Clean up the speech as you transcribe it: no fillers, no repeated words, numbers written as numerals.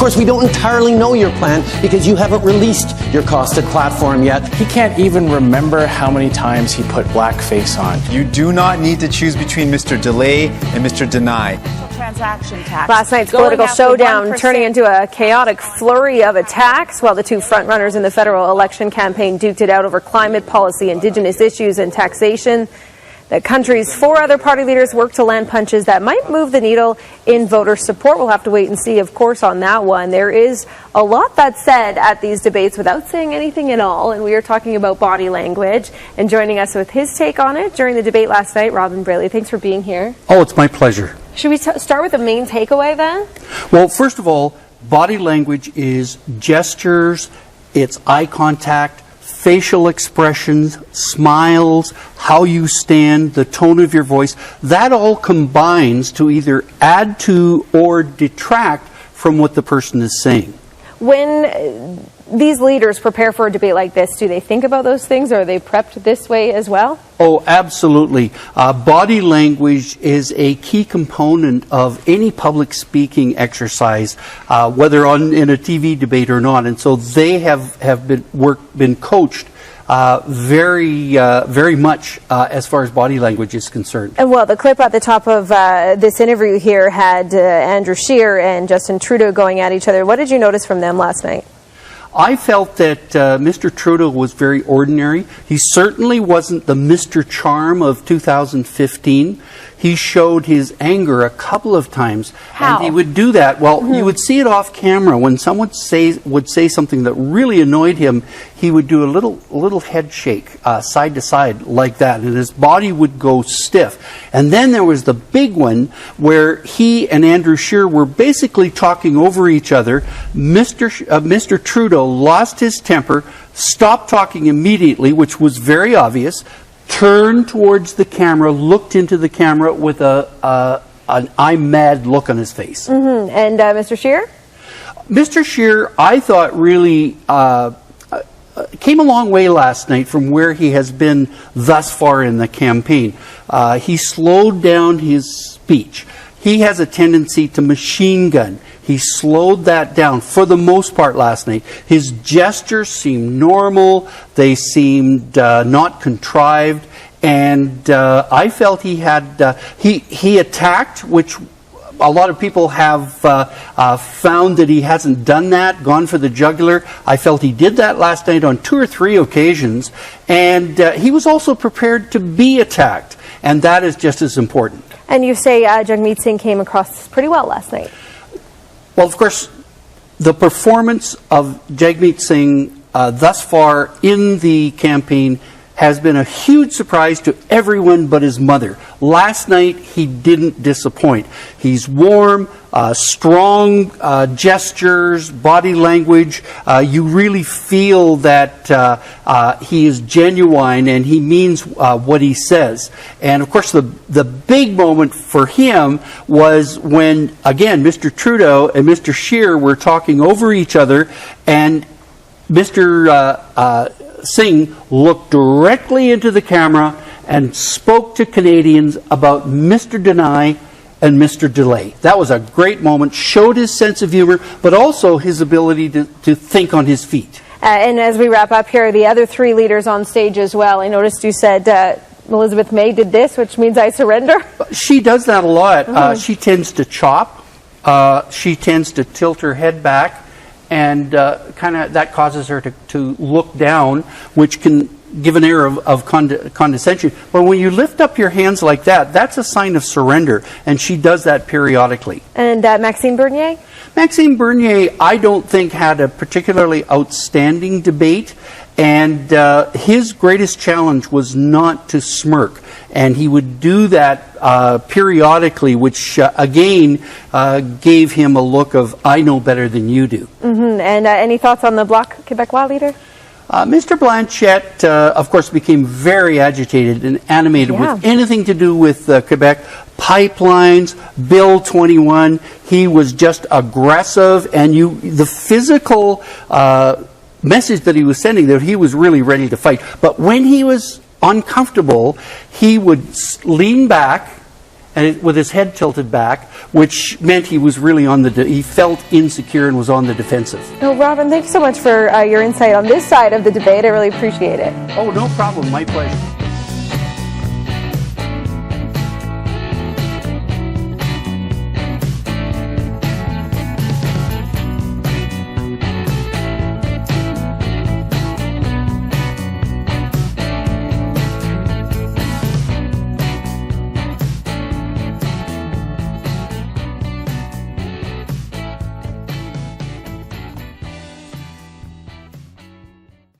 course, we don't entirely know your plan because you haven't released your costed platform yet. He can't even remember how many times he put blackface on. You do not need to choose between Mr. Delay and Mr. Deny. Transaction tax. Last night's political showdown turning into a chaotic flurry of attacks while the two frontrunners in the federal election campaign duked it out over climate policy, Indigenous issues and taxation. The country's four other party leaders work to land punches that might move the needle in voter support. We'll have to wait and see, of course, on that one. There is a lot that's said at these debates without saying anything at all, and we are talking about body language. And joining us with his take on it during the debate last night, Robyn Braley. Thanks for being here. Oh, it's my pleasure. Should we start with the main takeaway then? Well, first of all, body language is gestures, it's eye contact, facial expressions, smiles, how you stand, the tone of your voice. That all combines to either add to or detract from what the person is saying. When these leaders prepare for a debate like this, do they think about those things, or are they prepped this way as well? Oh, absolutely. Body language is a key component of any public speaking exercise, whether in a TV debate or not. And so they have been coached very much as far as body language is concerned. And well, the clip at the top of this interview here had Andrew Scheer and Justin Trudeau going at each other. What did you notice from them last night? I felt that Mr. Trudeau was very ordinary. He certainly wasn't the Mr. Charm of 2015. He showed his anger a couple of times. How? And he would do that. Well, you would see it off camera. When someone would say something that really annoyed him, he would do a little head shake side to side like that, and his body would go stiff. And then there was the big one where he and Andrew Scheer were basically talking over each other. Mr. Trudeau lost his temper, stopped talking immediately, which was very obvious, turned towards the camera, looked into the camera with an I'm mad look on his face. And Mr. Scheer? Mr. Scheer, I thought, really came a long way last night from where he has been thus far in the campaign. He slowed down his speech. He has a tendency to machine gun. He slowed that down for the most part last night. His gestures seemed normal. They seemed not contrived. And I felt he had, he attacked, which a lot of people have found that he hasn't done that, gone for the jugular. I felt he did that last night on 2 or 3 occasions. And he was also prepared to be attacked. And that is just as important. And you say Jagmeet Singh came across pretty well last night. Well, of course, the performance of Jagmeet Singh thus far in the campaign has been a huge surprise to everyone but his mother. Last night, he didn't disappoint. He's warm, strong gestures, body language. You really feel that he is genuine and he means what he says. And of course, the big moment for him was when, again, Mr. Trudeau and Mr. Scheer were talking over each other, and Mr. Singh looked directly into the camera and spoke to Canadians about Mr. Deny and Mr. Delay. That was a great moment, showed his sense of humor, but also his ability to think on his feet. And as we wrap up here, the other 3 leaders on stage as well. I noticed you said Elizabeth May did this, which means I surrender. She does that a lot. She tends to chop. She tends to tilt her head back. And kind of that causes her to look down, which can give an air of condescension. But when you lift up your hands like that, that's a sign of surrender, and she does that periodically. And Maxime Bernier? Maxime Bernier, I don't think, had a particularly outstanding debate, and his greatest challenge was not to smirk. And he would do that periodically, which again gave him a look of, I know better than you do. And any thoughts on the Bloc Québécois leader? Mr. Blanchette, of course, became very agitated and animated with anything to do with Quebec. Pipelines, Bill 21, he was just aggressive, and the physical message that he was sending, that he was really ready to fight. But when he was uncomfortable, he would lean back and with his head tilted back, which meant he was really he felt insecure and was on the defensive. Oh, Robyn, thank you so much for your insight on this side of the debate. I really appreciate it. Oh, no problem. My pleasure.